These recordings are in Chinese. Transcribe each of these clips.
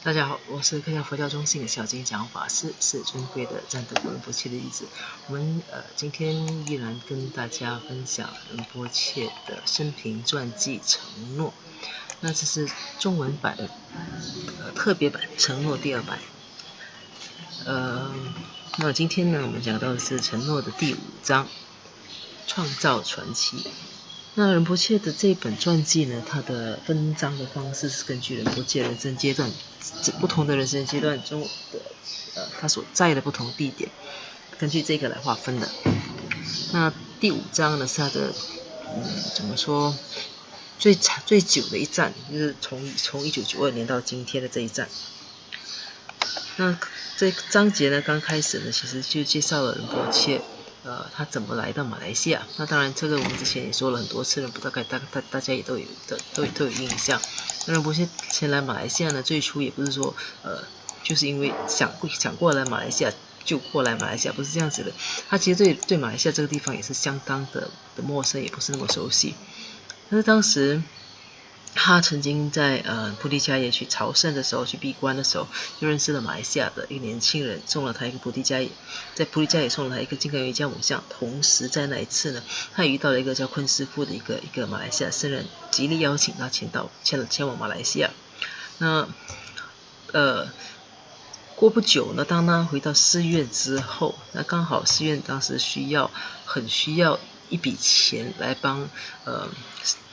大家好，我是客家佛教中心的小金讲法师，是尊贵的赞德仁波切的弟子。我们今天依然跟大家分享仁波切的生平传记承诺。那这是中文版的特别版承诺第2版。那今天呢，我们讲到的是承诺的第5章，创造传奇。那仁波切的这本传记呢，它的分章的方式是根据仁波切人生阶段不同的人生阶段中的他所在的不同地点，根据这个来划分的。那第5章呢，是他的怎么说最久的一站，就是从1992年到今天的这一站。那这个章节呢，刚开始呢，其实就介绍了仁波切他怎么来到马来西亚？那当然，这个我们之前也说了很多次了，大家也都有印象。那仁波切前来马来西亚呢，最初也不是说就是因为想过来马来西亚就过来马来西亚，不是这样子的。他其实对马来西亚这个地方也是相当的陌生，也不是那么熟悉。但是当时他曾经在菩提迦耶去朝圣的时候，去闭关的时候，就认识了马来西亚的一个年轻人，送了他一个菩提迦耶，在菩提迦耶送了他一个金刚瑜伽母像。同时在那一次呢，他也遇到了一个叫坤师傅的一个马来西亚僧人，极力邀请他前往马来西亚。那过不久呢，当他回到寺院之后，那刚好寺院当时很需要一笔钱来帮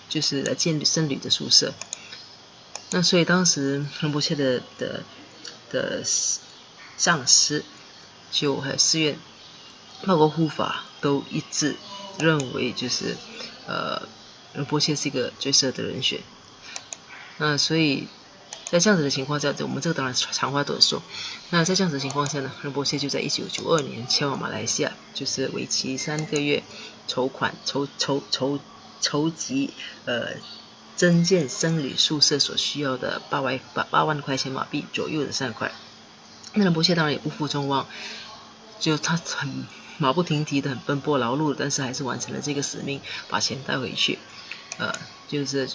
就是来建僧侣的宿舍。那所以当时仁波切的上师就还有寺院包括护法都一致认为，就是仁波切是一个最适合的人选。那所以在这样子的情况下，我们这个当然长话短说。那在这样子的情况下呢，仁波切就在1992年前往马来西亚，就是为期3个月，筹集增建僧侣宿舍所需要的8万块钱马币左右的善款。那仁波切当然也不负众望，就他很马不停蹄的很奔波劳碌，但是还是完成了这个使命，把钱带回去，就是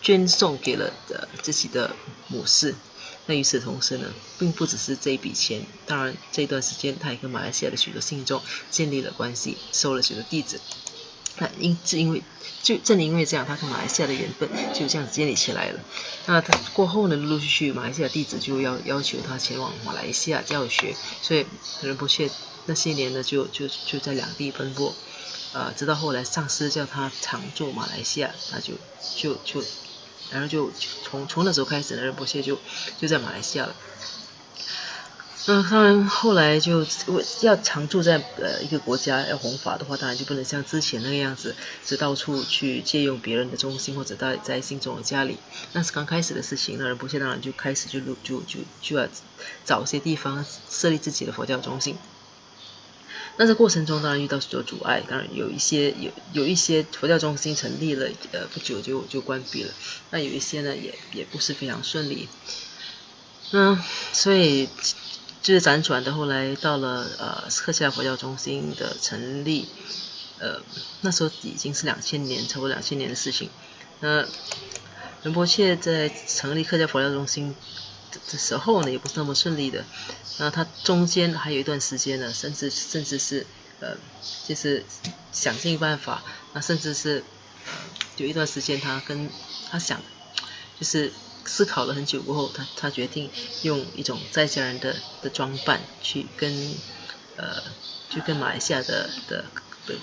捐送给了自己的母室。那与此同时呢，并不只是这一笔钱，当然这段时间他也跟马来西亚的许多信众建立了关系，收了许多弟子。那正因为这样，他跟马来西亚的缘分就这样子建立起来了。那他过后呢，陆陆续续马来西亚弟子就要求他前往马来西亚教学，所以仁波切那些年呢，就在两地奔波，直到后来上师叫他常驻马来西亚，他然后就从那时候开始呢，仁波切就在马来西亚了。那当然后来就要常住在一个国家要弘法的话，当然就不能像之前那个样子，是到处去借用别人的中心或者在信众的家里。那是刚开始的事情，那仁波切当然就开始就要找些地方设立自己的佛教中心。那这过程中当然遇到许多阻碍，当然有一些佛教中心成立了，不久就关闭了。那有一些呢也不是非常顺利。所以就是辗转的，后来到了客家佛教中心的成立，那时候已经是2000年，差不多2000年的事情。那仁波切在成立客家佛教中心的时候呢，也不是那么顺利的。那他中间还有一段时间呢，甚至是就是想尽办法，那甚至是有一段时间他想就是思考了很久过后，他决定用一种在家人的装扮去跟马来西亚的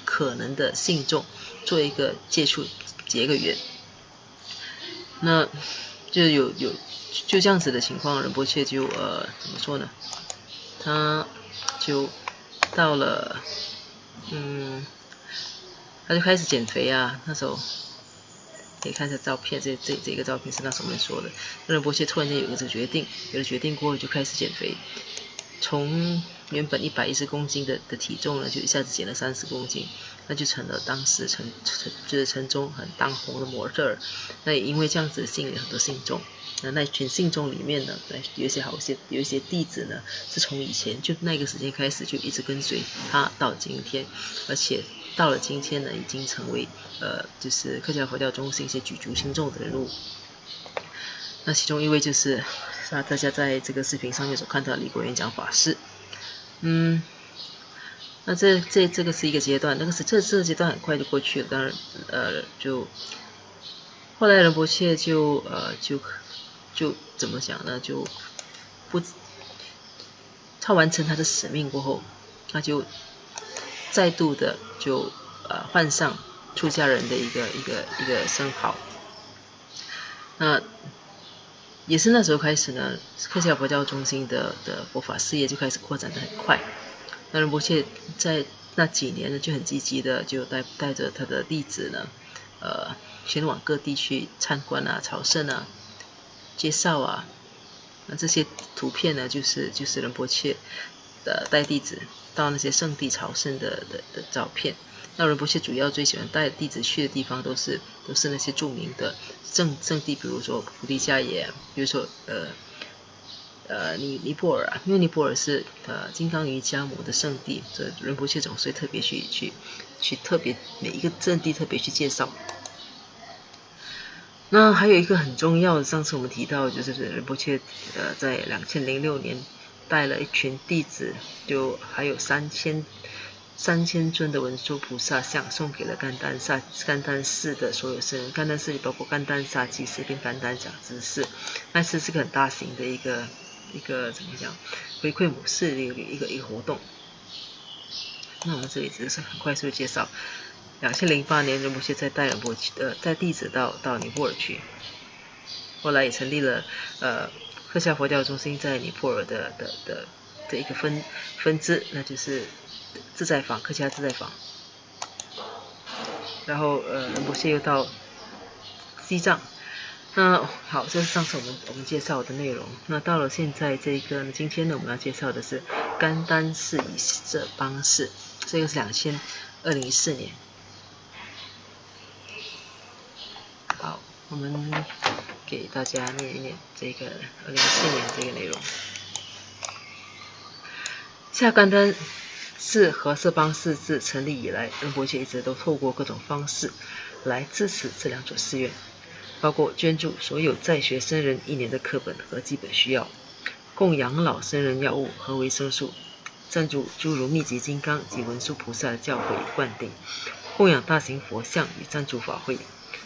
可能的信众做一个接触，结个缘。那就就这样子的情况，仁波切就怎么说呢？他就到了他就开始减肥啊。那时候可以看一下照片，这个照片是那时候我们说的。仁波切突然间有了决定过后，就开始减肥，从原本110公斤的体重呢，就一下子减了30公斤，那就成了当时就是城中很当红的模特儿。那也因为这样子吸引了很多信众。那群信众里面呢，有一些弟子呢，是从以前就那个时间开始就一直跟随他到今天，而且到了今天呢，已经成为就是客家佛教中心一些举足轻重的人物。那其中一位就是大家在这个视频上面所看到的李国元讲法师。那这个是一个阶段，这个阶段很快就过去了。当然，就后来仁波切就怎么讲呢？他完成他的使命过后，他就再度的就换上出家人的一个僧袍。那也是那时候开始呢，克夏佛教中心的佛法事业就开始扩展的很快。那仁波切在那几年呢，就很积极的就带着他的弟子呢，前往各地去参观啊、朝圣啊、介绍啊。那这些图片呢，就是仁波切带弟子到那些圣地朝圣的照片。那仁波切主要最喜欢带弟子去的地方都是那些著名的圣地，比如说菩提迦耶，比如说尼泊尔啊，因为尼泊尔是金刚瑜伽母的圣地，所以仁波切总是特别去特别每一个圣地特别去介绍。那还有一个很重要的，上次我们提到就是仁波切在2006年带了一群弟子，就还有3000尊的文殊菩萨像送给了甘丹寺的所有僧人。甘丹寺里包括甘丹萨祭司跟甘丹讲知识。那是个很大型的一个怎么讲回馈母寺的一个活动。那我们这里只是很快速的介绍。2008年仁波切再带弟子到尼泊尔去，后来也成立了克夏佛教中心在尼泊尔的一个分支，那就是自在坊，克夏自在坊。然后仁波切又到西藏。那好，这是上次我们介绍的内容。那到了现在今天呢，我们要介绍的是甘丹寺以色邦寺，这个是2014年。好，我们给大家念一念这个2014年这个内容。下甘丹寺和色邦寺自成立以来，仁波切一直都透过各种方式来支持这两所寺院，包括捐助所有在学僧人1年的课本和基本需要，供养老僧人药物和维生素，赞助诸如密集金刚及文殊菩萨的教诲灌顶，供养大型佛像与赞助法会，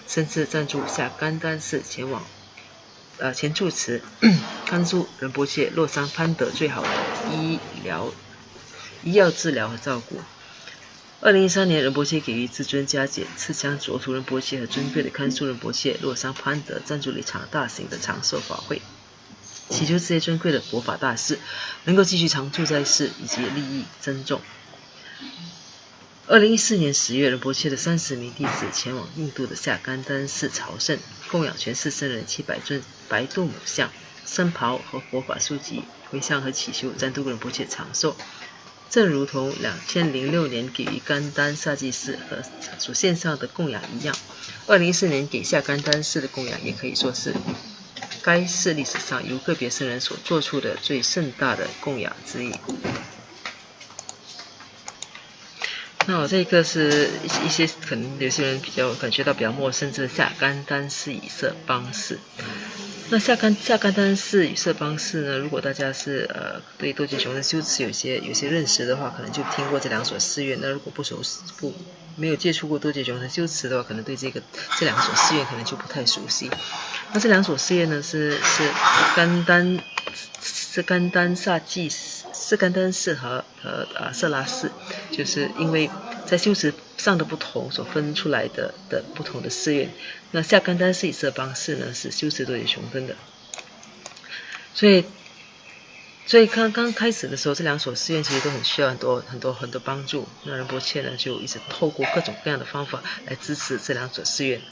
甚至赞助下甘丹寺前住持甘肃仁波切洛桑攀得最好的医药治疗和照顾。2013年，仁波切给予至尊加减，赐将卓图仁波切和尊贵的甘肃仁波切洛桑攀得赞助了一场大型的长寿法会，祈求这些尊贵的佛法大士能够继续常住在世，以及利益增重。2014年10月，仁波切的30名弟子前往印度的下甘丹寺朝圣，供养全寺僧人700尊白度母像、僧袍和佛法书籍，回向和祈求赞度仁波切长寿。正如同2006年给予甘丹萨祭寺和所献上的供养一样，2014年给下甘丹寺的供养也可以说是该寺历史上由个别僧人所做出的最盛大的供养之一。那这个是一些可能有些人感觉到比较陌生，这是下甘丹寺以色邦寺。那下甘丹寺与色邦寺呢，如果大家是对多杰雄的修持有些认识的话，可能就听过这两所寺院。那如果没有接触过多杰雄的修持的话，可能对这两所寺院可能就不太熟悉。那这两所寺院呢，是甘丹寺和色拉寺，就是因为在修持上的不同所分出来的不同的寺院。那下甘丹寺以色邦寺呢，是修持多杰雄分的。所以刚开始的时候，这两所寺院其实都很需要很多帮助。那仁波切呢，就一直透过各种各样的方法来支持这两所寺院。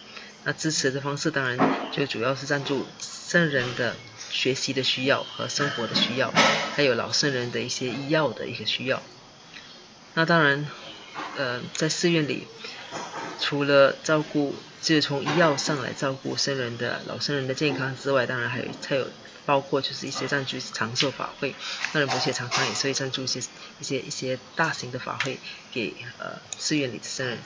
那支持的方式当然就主要是赞助僧人的学习的需要和生活的需要，还有老僧人的一些医药的一个需要。那当然在寺院里，除了照顾就是从医药上来照顾老僧人的健康之外，当然还有包括就是一些赞助长寿法会。那仁波切常常也是会赞助一些大型的法会给寺院里的僧人。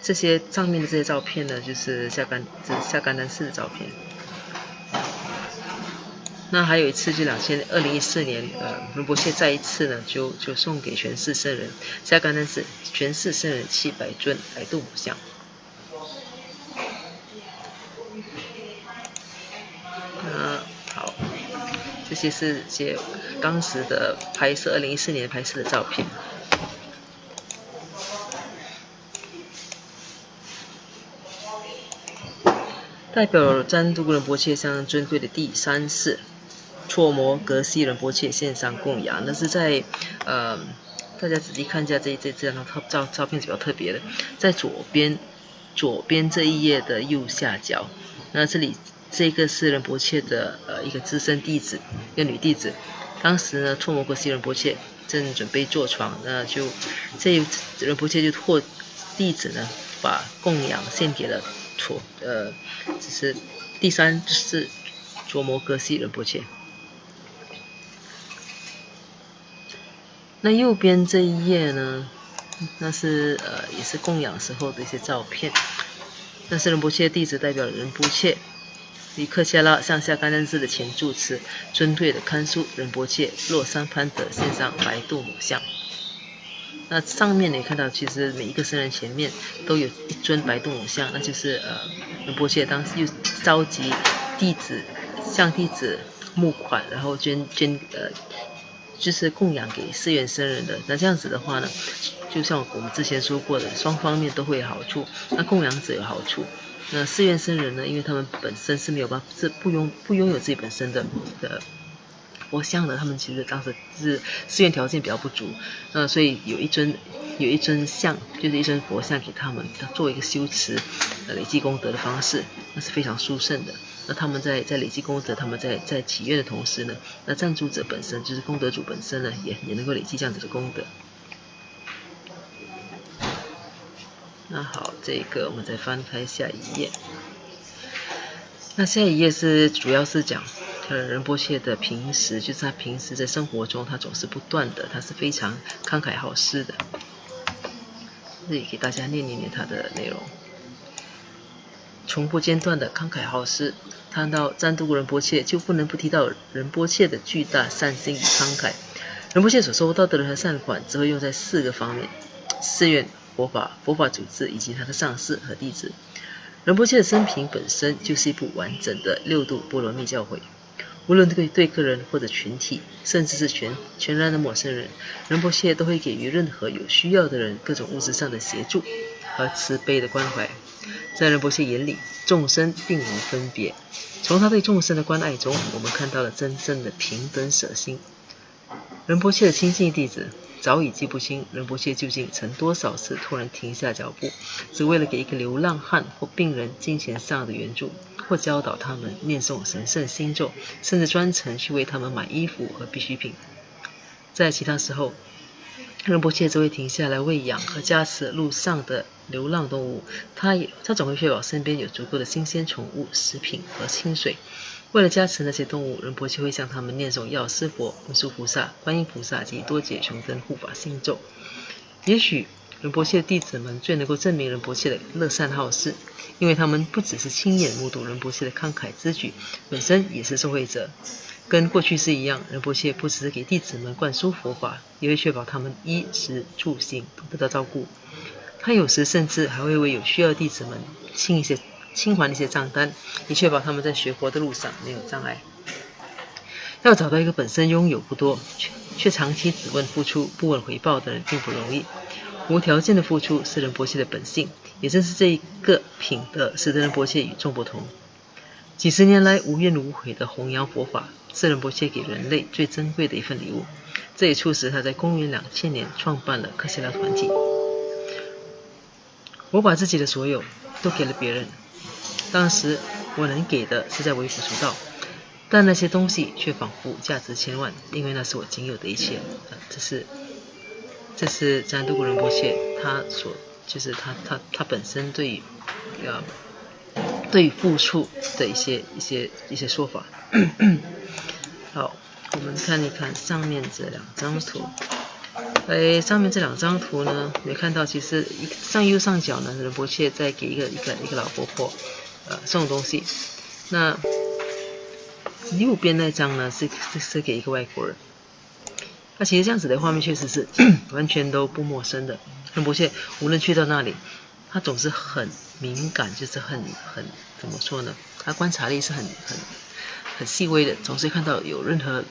这些上面的这些照片呢，就是下甘丹寺的照片。那还有一次就2014年，仁波切再一次呢就送给全寺圣人下甘丹寺全寺圣人700尊白度母像。好，这些是些当时的拍摄2014年拍摄的照片。代表占都仁波切向尊贵的第3世绰摩格西仁波切献上供养。那是在大家仔细看一下这张照片是比较特别的，在左边这一页的右下角，那这个是仁波切的一个资深弟子，一个女弟子。当时呢，绰摩格西仁波切正准备坐床，那就仁波切就托弟子呢把供养献给了就是第3世卓摩格西仁波切。那右边这一页呢，那是也是供养时候的一些照片。那是仁波切弟子代表仁波切与克切拉向下甘丹寺的前住持尊贵的堪苏仁波切洛桑潘德献上白度母像。那上面你看到，其实每一个僧人前面都有一尊白度母像，那就是仁波切当时又召集向弟子募款，然后就是供养给寺院僧人的。那这样子的话呢，就像我们之前说过的，双方面都会有好处。那供养者有好处，那寺院僧人呢，因为他们本身是没有办法，是不拥有自己本身的佛像的，他们其实当时是寺院条件比较不足，所以有一尊像，就是一尊佛像给他们，作为一个修持累积功德的方式，那是非常殊胜的。那他们在累积功德，他们在祈愿的同时呢，那赞助者本身就是功德主本身呢，也能够累积这样子的功德。那好，这个我们再翻开下一页。那下一页主要是讲仁波切的平时，就是他平时在生活中，他总是不断的，他是非常慷慨好施的。这里给大家念他的内容。从不间断的慷慨好施，谈到占都仁波切，就不能不提到仁波切的巨大善心与慷慨。仁波切所收到的任何善款，只会用在4个方面：寺院、佛法组织以及他的上士和弟子。仁波切的生平本身就是一部完整的6度波罗蜜教诲。无论对个人或者群体，甚至是全然的陌生人，仁波切都会给予任何有需要的人各种物质上的协助和慈悲的关怀。在仁波切眼里，众生并无分别。从他对众生的关爱中，我们看到了真正的平等舍心。仁波切的亲信弟子早已记不清仁波切究竟曾多少次突然停下脚步，只为了给一个流浪汉或病人金钱上的援助，或教导他们念诵神圣心咒，甚至专程去为他们买衣服和必需品。在其他时候，仁波切只会停下来喂养和加持路上的流浪动物，他总会确保身边有足够的新鲜宠物、食品和清水。为了加持那些动物，仁波切会向他们念诵药师佛、文殊菩萨、观音菩萨及多解穷等护法心咒。也许仁波切的弟子们最能够证明仁波切的乐善好施，因为他们不只是亲眼目睹仁波切的慷慨之举，本身也是受惠者。跟过去是一样，仁波切不只是给弟子们灌输佛法，也会确保他们衣食住行都得到照顾。他有时甚至还会为有需要的弟子们清还一些账单，以确保他们在学佛的路上没有障碍。要找到一个本身拥有不多，却长期只问付出不问回报的人并不容易。无条件的付出是仁波切的本性，也正是这一个品德使得仁波切与众不同。几十年来无怨无悔的弘扬佛法，是仁波切给人类最珍贵的一份礼物。这也促使他在公元2000年创办了克西拉团体。我把自己的所有都给了别人，当时我能给的是在微不足道，但那些东西却仿佛价值千万，因为那是我仅有的一切。这是占都仁波切他本身对于付出的一些说法。好，我们看一看上面这2张图。上面这2张图呢，没看到，其实右上角呢，仁波切在给一个老婆婆送东西。那右边那张呢是给一个外国人。那其实这样子的画面确实是完全都不陌生的。仁波切无论去到那里，他总是很敏感，就是很怎么说呢？他观察力是很细微的，总是看到有任何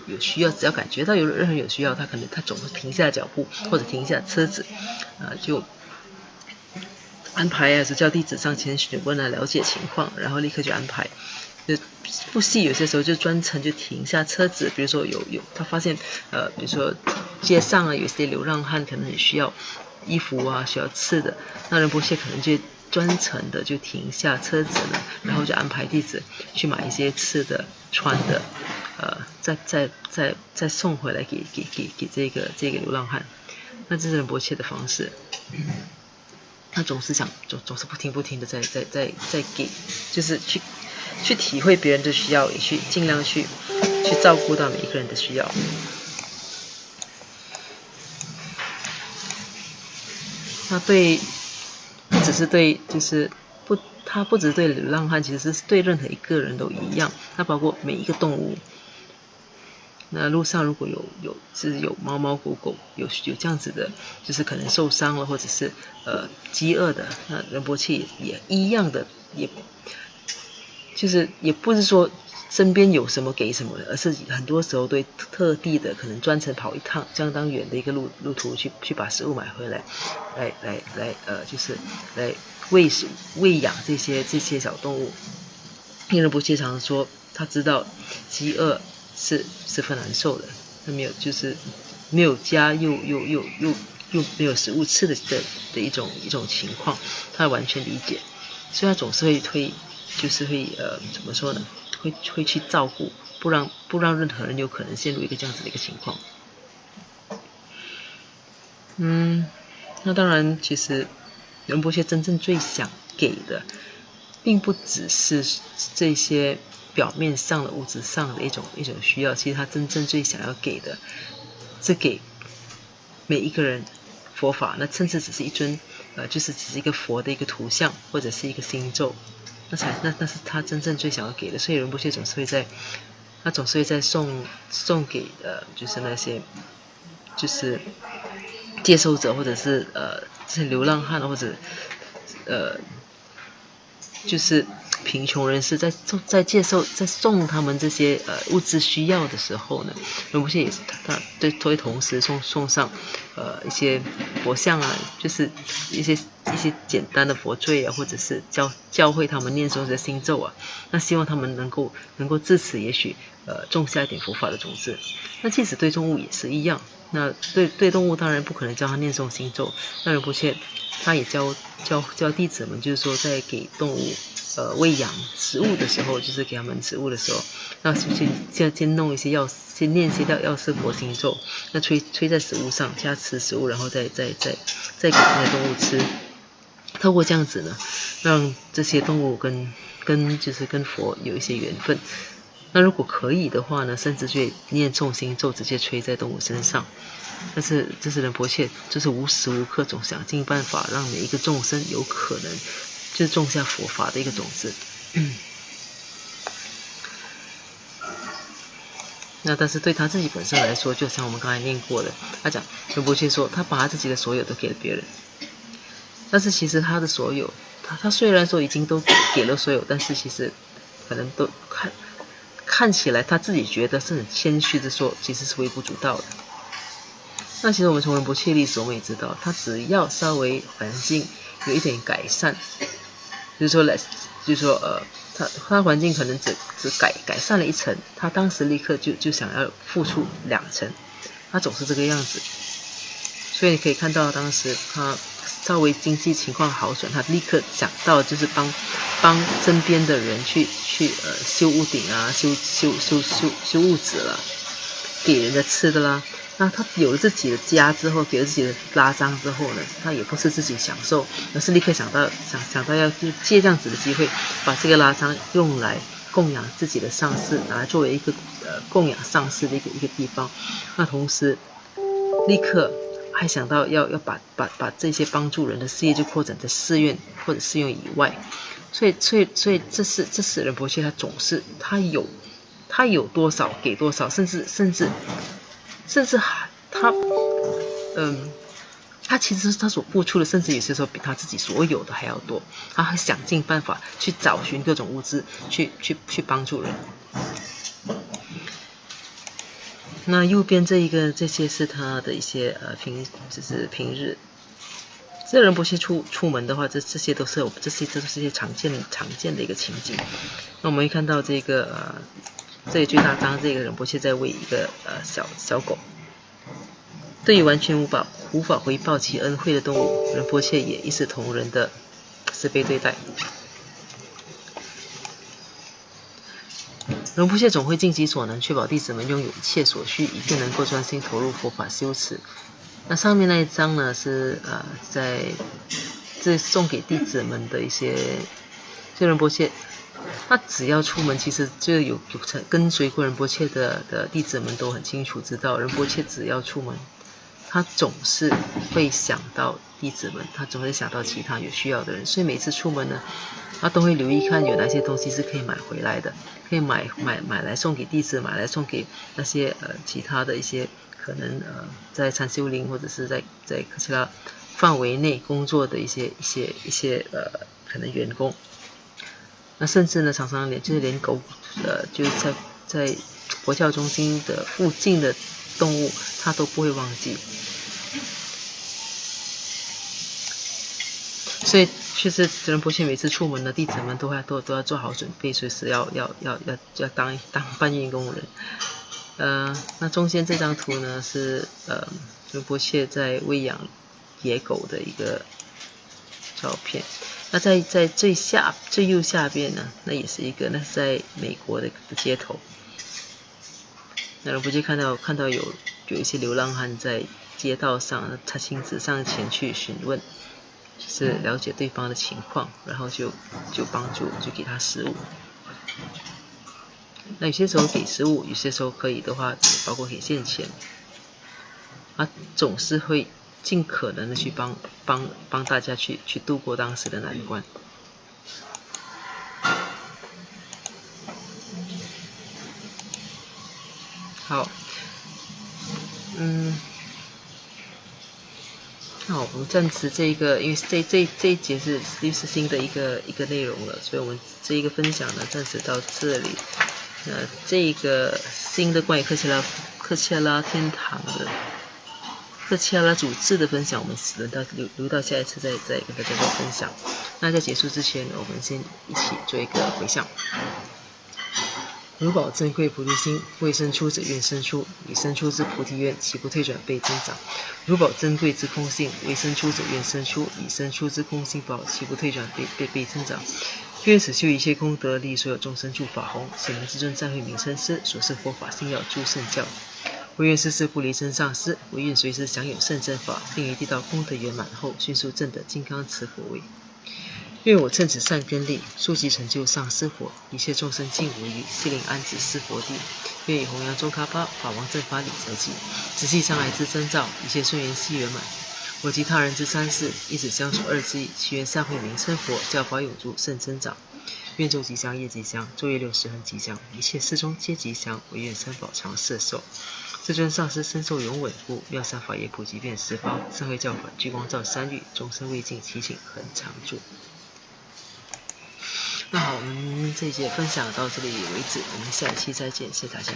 有需要，只要感觉到有任何有需要，他总是停下脚步或者停下车子，就安排是叫弟子上前询问了解情况，然后立刻就安排。不细，有些时候就专程就停下车子，比如说有他发现比如说街上有些流浪汉可能也需要衣服啊，需要吃的，那仁波切可能就专程的就停下车子呢，然后就安排弟子去买一些吃的穿的，再送回来给这个流浪汉。那这是仁波切的方式。他总是不停的在给，就是去体会别人的需要，也去尽量去照顾到每一个人的需要。那不只是对，就是他不只是对流浪汉，其实是对任何一个人都一样。那包括每一个动物。那路上如果有猫狗有这样子的，就是可能受伤了或者是饥饿的，那仁波切也一样的，也不是说身边有什么给什么的，而是很多时候对特地的可能专程跑一趟相当远的一个路途去把食物买回来，就是来喂养这些小动物。仁波切常说，他知道饥饿是十分难受的，没有家又没有食物吃的一种情况，他完全理解，所以他总是会怎么说呢？会去照顾，不让任何人有可能陷入一个这样子的一个情况。那当然，其实仁波切真正最想给的，并不只是这些表面上的物质上的一种需要，其实他真正最想要给的，是给每一个人佛法，那甚至只是一尊就是只是一个佛的一个图像，或者是一个心咒，那是他真正最想要给的。所以仁波切总是会在送给就是那些就是接受者，或者是这些流浪汉，或者就是贫穷人士在送他们这些物质需要的时候呢，仁波切也是他会同时送上一些佛像啊，就是一些简单的佛坠啊，或者是教会他们念诵的心咒啊，那希望他们能够自此也许种下一点佛法的种子。那即使对动物也是一样，那对动物当然不可能教他念诵心咒，那仁波切他也教弟子们，就是说在给动物喂养食物的时候，就是给他们食物的时候，那先弄一些先念一些药师佛心咒，那吹在食物上，加持食物，然后再给这些动物吃。透过这样子呢，让这些动物跟佛有一些缘分。那如果可以的话呢，甚至就念诵心咒直接吹在动物身上。但是这是仁波切就是无时无刻总想尽办法让每一个众生有可能就是种下佛法的一个种子。那但是对他自己本身来说，就像我们刚才念过的，他讲仁波切说他把他自己的所有都给了别人，但是其实他的所有，他虽然说已经都给了所有，但是其实可能都看起来他自己觉得是很谦虚的说，其实是微不足道的。那其实我们从仁波切历史我们也知道，他只要稍微环境有一点改善，就是说他环境可能只改善了1层，他当时立刻就想要付出2层，他总是这个样子。所以你可以看到当时他稍微经济情况好转，他立刻想到就是帮身边的人去修屋顶啊，修屋子了，给人家吃的啦。那他有了自己的家之后，给了自己的拉章之后呢，他也不是自己享受，而是立刻想到要借这样子的机会，把这个拉章用来供养自己的上师，拿来作为一个供养上师的一个地方。那同时立刻还想到要把这些帮助人的事业就扩展在寺院或者寺院以外。所以这是仁波切他总是他有多少给多少，甚至他其实他所付出的，甚至有些时候比他自己所有的还要多。他会想尽办法去找寻各种物资，去帮助人。那右边这些是他的一些就是平日。这仁波切出门的话，这些都是一些常见的一个情景。那我们会看到这个最大张，这个仁波切在喂一个小狗。对于完全无法回报其恩惠的动物，仁波切也一视同仁的慈悲对待。仁波切总会尽其所能，确保弟子们拥有一切所需，以便能够专心投入佛法修持。那上面那一张呢，是这送给弟子们的一些，就仁波切他只要出门，其实就有跟随过仁波切的弟子们都很清楚知道，仁波切只要出门，他总是会想到弟子们，他总会想到其他有需要的人，所以每次出门呢，他都会留意看有哪些东西是可以买回来的，可以买来送给弟子，买来送给那些其他的一些可能在禅修林或者是在科切拉范围内工作的一些可能员工。那甚至呢，常常连狗就是在佛教中心的附近的动物，他都不会忘记。所以确实仁波切每次出门的弟子们都要做好准备，随时要当搬运工人。那中间这张图呢是仁波切在喂养野狗的一个照片。那在最右下边呢，那也是一个，那是在美国的街头。那仁波切看到有一些流浪汉在街道上，他亲自上前去询问，就是了解对方的情况，然后就帮助，就给他食物。那有些时候给食物，有些时候可以的话，包括给现钱。总是会尽可能的去帮大家去度过当时的难关。好，那我们暂时这个，因为这一节是新的一个内容了，所以我们这一个分享呢暂时到这里。这个新的关于科切拉天堂的科切拉主治的分享，我们留到下一次再跟大家做分享。那在结束之前，我们先一起做一个回向。如宝珍贵菩提心，未生出者愿生出，已生出之菩提愿，岂不退转倍增长？如宝珍贵之空性，未生出者愿生出，已生出之空性宝，岂不退转倍增长？愿此修一切功德，利所有众生助法弘。显明至尊赞会名称师，所示佛法信要诸圣教。唯愿世世不离真上师，唯愿随时享有圣真法，并于地道功德圆满后，迅速证得金刚持佛位。愿我趁此善根力，速即成就上师佛，一切众生尽无余，悉令安止是佛地。愿以弘扬中喀巴法王正法理则集，直系上来之征兆，一切顺缘悉圆满。我及他人之三世，一子相属二之一，祈愿善慧名称佛，教法永驻，圣增长。愿昼吉祥，夜吉祥，昼夜60恒吉祥，一切事中皆吉祥。唯愿三宝常摄受。至尊上师身受永稳固，妙善法业普及遍十方，社会教法聚光照三域，众生未尽其请恒常住。那好，我们这一节分享到这里为止，我们下一期再见，谢谢大家。